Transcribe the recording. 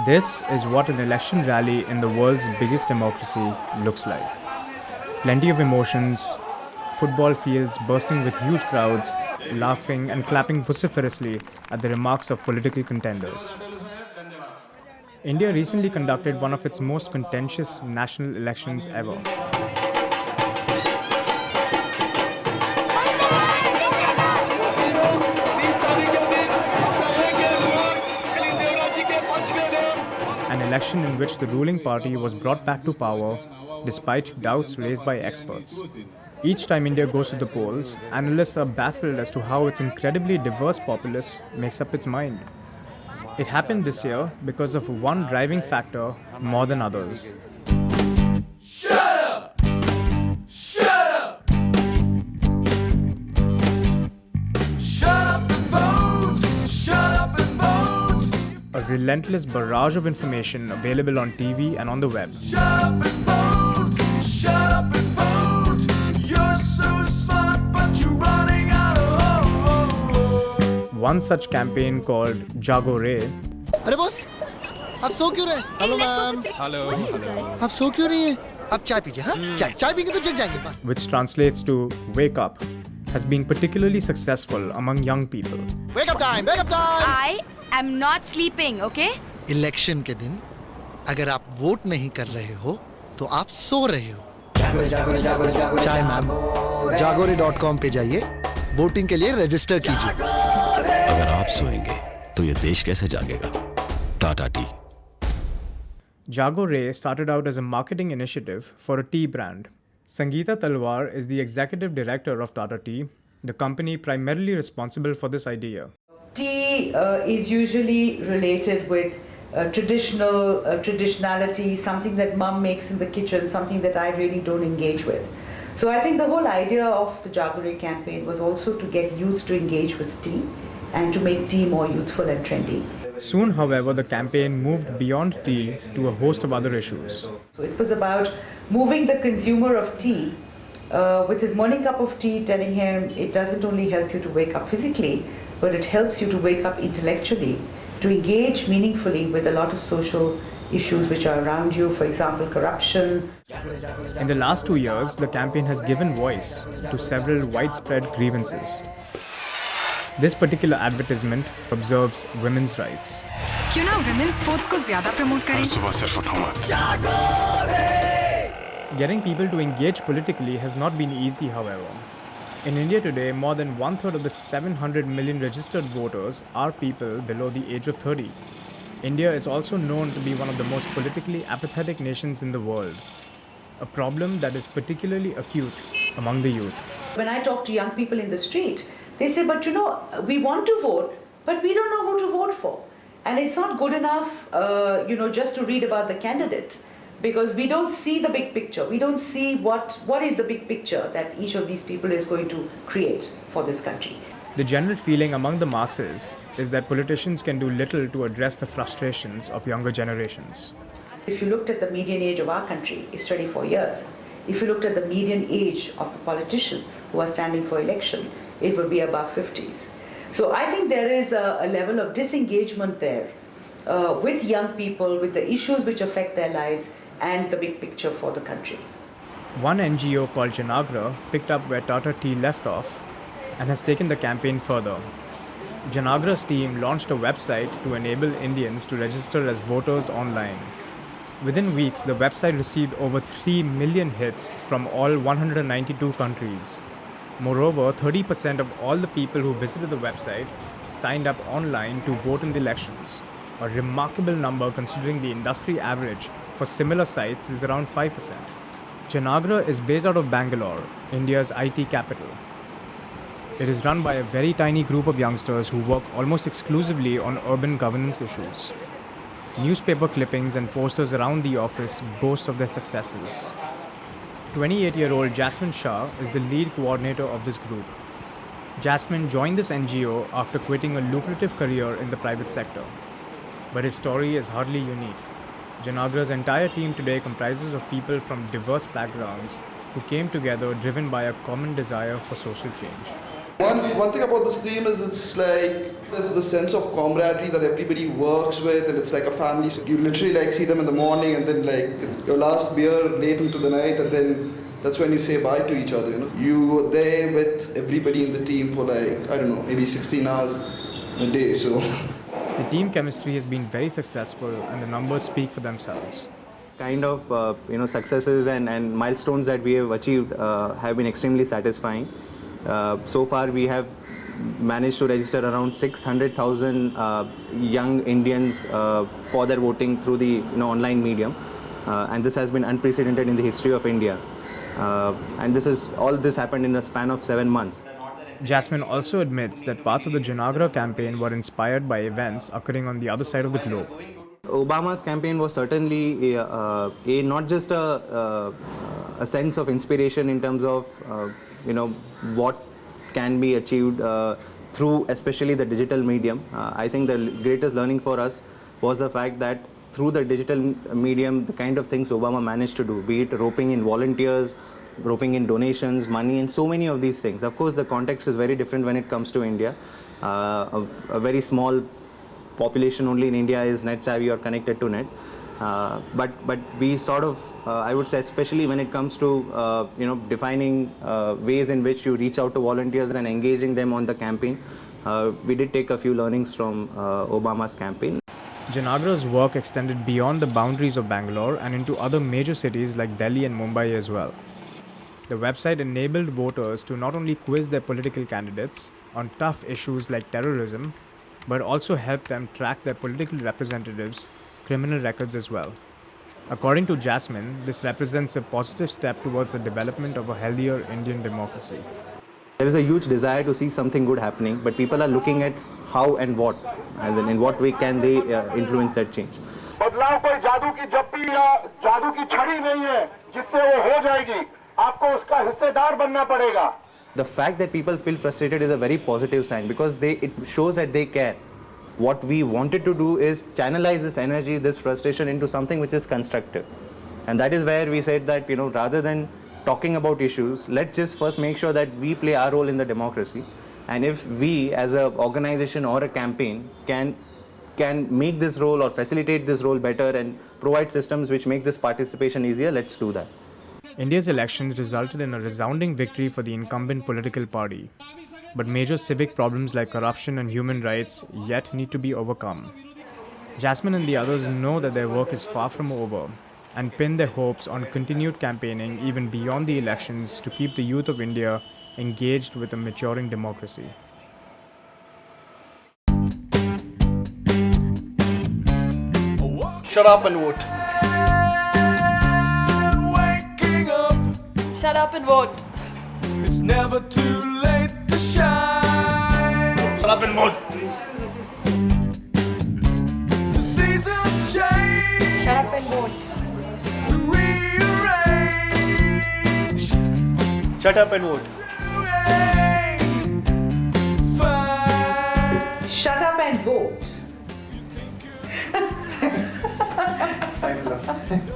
This is what an election rally in the world's biggest democracy looks like. Plenty of emotions, football fields bursting with huge crowds, laughing and clapping vociferously at the remarks of political contenders. India recently conducted one of its most contentious national elections ever. An election in which the ruling party was brought back to power despite doubts raised by experts. Each time India goes to the polls, analysts are baffled as to how its incredibly diverse populace makes up its mind. It happened this year because of one driving factor more than others. A relentless barrage of information available on TV and on the web. Shut up and vote! Shut up and vote! You're so smart, but you're running out of hope. One such campaign called Jago Re. अरे boss, आप सो क्यों रहे? Hello ma'am. Hello आप सो क्यों रही हैं? आप चाय पीजिए, हाँ? चाय पीके तो जग जाएंगे. Which translates to wake up, has been particularly successful among young people. Wake up time, wake up time. I am not sleeping, okay? Election के दिन अगर आप वोट नहीं कर रहे हो तो आप सो रहे हो. चाय मैम, jagore.com पे जाइए, वोटिंग के लिए रजिस्टर कीजिए. अगर आप सोएंगे तो ये देश कैसे जागेगा? Tata tea. Jago Re started out as a marketing initiative for a tea brand. Sangeeta Talwar is the executive director of Tata Tea, the company primarily responsible for this idea. Tea is usually related with traditionality, something that mum makes in the kitchen, something that I really don't engage with. So I think the whole idea of the Jagore campaign was also to get youth to engage with tea and to make tea more youthful and trendy. Soon, however, the campaign moved beyond tea to a host of other issues. So it was about moving the consumer of tea with his morning cup of tea, telling him it doesn't only help you to wake up physically, but it helps you to wake up intellectually, to engage meaningfully with a lot of social issues which are around you, for example, corruption. In the last 2 years, the campaign has given voice to several widespread grievances. This particular advertisement observes women's rights. क्यों ना women's sports को ज़्यादा promote करें? सुबह सिर्फ उठो मत. Getting people to engage politically has not been easy, however. In India today, more than 1/3 of the 700 million registered voters are people below the age of 30. India is also known to be one of the most politically apathetic nations in the world, a problem that is particularly acute among the youth. When I talk to young people in the street, they say, but you know, we want to vote, but we don't know who to vote for. And it's not good enough, just to read about the candidate, because we don't see the big picture. We don't see what is the big picture that each of these people is going to create for this country. The general feeling among the masses is that politicians can do little to address the frustrations of younger generations. If you looked at the median age of our country, it's 24 years. If you looked at the median age of the politicians who are standing for election, it would be above 50s. So I think there is a level of disengagement there with young people, with the issues which affect their lives and the big picture for the country. One NGO called Janagra picked up where Tata Tea left off and has taken the campaign further. Janagra's team launched a website to enable Indians to register as voters online. Within weeks, the website received over 3 million hits from all 192 countries. Moreover, 30% of all the people who visited the website signed up online to vote in the elections, a remarkable number considering the industry average for similar sites is around 5%. Janagra is based out of Bangalore, India's IT capital. It is run by a very tiny group of youngsters who work almost exclusively on urban governance issues. Newspaper clippings and posters around the office boast of their successes. 28-year-old Jasmine Shah is the lead coordinator of this group. Jasmine joined this NGO after quitting a lucrative career in the private sector. But his story is hardly unique. Janagra's entire team today comprises of people from diverse backgrounds who came together driven by a common desire for social change. One thing about this team is it's like there's the sense of camaraderie that everybody works with, and it's like a family. So you literally like see them in the morning, and then like it's your last beer late into the night, and then that's when you say bye to each other. You were there with everybody in the team for like I don't know, maybe 16 hours a day. So The team chemistry has been very successful and the numbers speak for themselves. Kind of successes and milestones that we have achieved have been extremely satisfying. So far we have managed to register around 600,000 young Indians for their voting through the online medium, and this has been unprecedented in the history of India. And all this happened in a span of 7 months. Jasmine also admits that parts of the Janagra campaign were inspired by events occurring on the other side of the globe. Obama's campaign was certainly not just a sense of inspiration in terms of what can be achieved through especially the digital medium. I think the greatest learning for us was the fact that through the digital medium, the kind of things Obama managed to do, be it roping in volunteers, roping in donations, money, and so many of these things. Of course, the context is very different when it comes to India. A very small population only in India is net savvy or connected to net. But we sort of, I would say, especially when it comes to defining ways in which you reach out to volunteers and engaging them on the campaign, we did take a few learnings from Obama's campaign. Janagra's work extended beyond the boundaries of Bangalore and into other major cities like Delhi and Mumbai as well. The website enabled voters to not only quiz their political candidates on tough issues like terrorism, but also help them track their political representatives' criminal records as well. According to Jasmine, this represents a positive step towards the development of a healthier Indian democracy. There is a huge desire to see something good happening, but people are looking at how and what, as in what way can they influence that change. बदलाव कोई जादू की जप्पी या जादू की छड़ी नहीं है जिससे वो हो जाएगी, आपको उसका हिस्सेदार बनना पड़ेगा. The fact that people feel frustrated is a very positive sign because it shows that they care. What we wanted to do is channelize this energy, this frustration into something which is constructive. And that is where we said that, rather than talking about issues, let's just first make sure that we play our role in the democracy. And if we as an organization or a campaign can make this role or facilitate this role better and provide systems which make this participation easier, let's do that. India's elections resulted in a resounding victory for the incumbent political party. But major civic problems like corruption and human rights yet need to be overcome. Jasmine and the others know that their work is far from over and pin their hopes on continued campaigning even beyond the elections to keep the youth of India engaged with a maturing democracy. Shut up and vote. Waking up, Shut up and vote. it's never too late to shine. Shut up and vote. The seasons change, Shut up and vote. rearrange. Shut up and vote. Fine. Shut up and vote. Thanks a lot.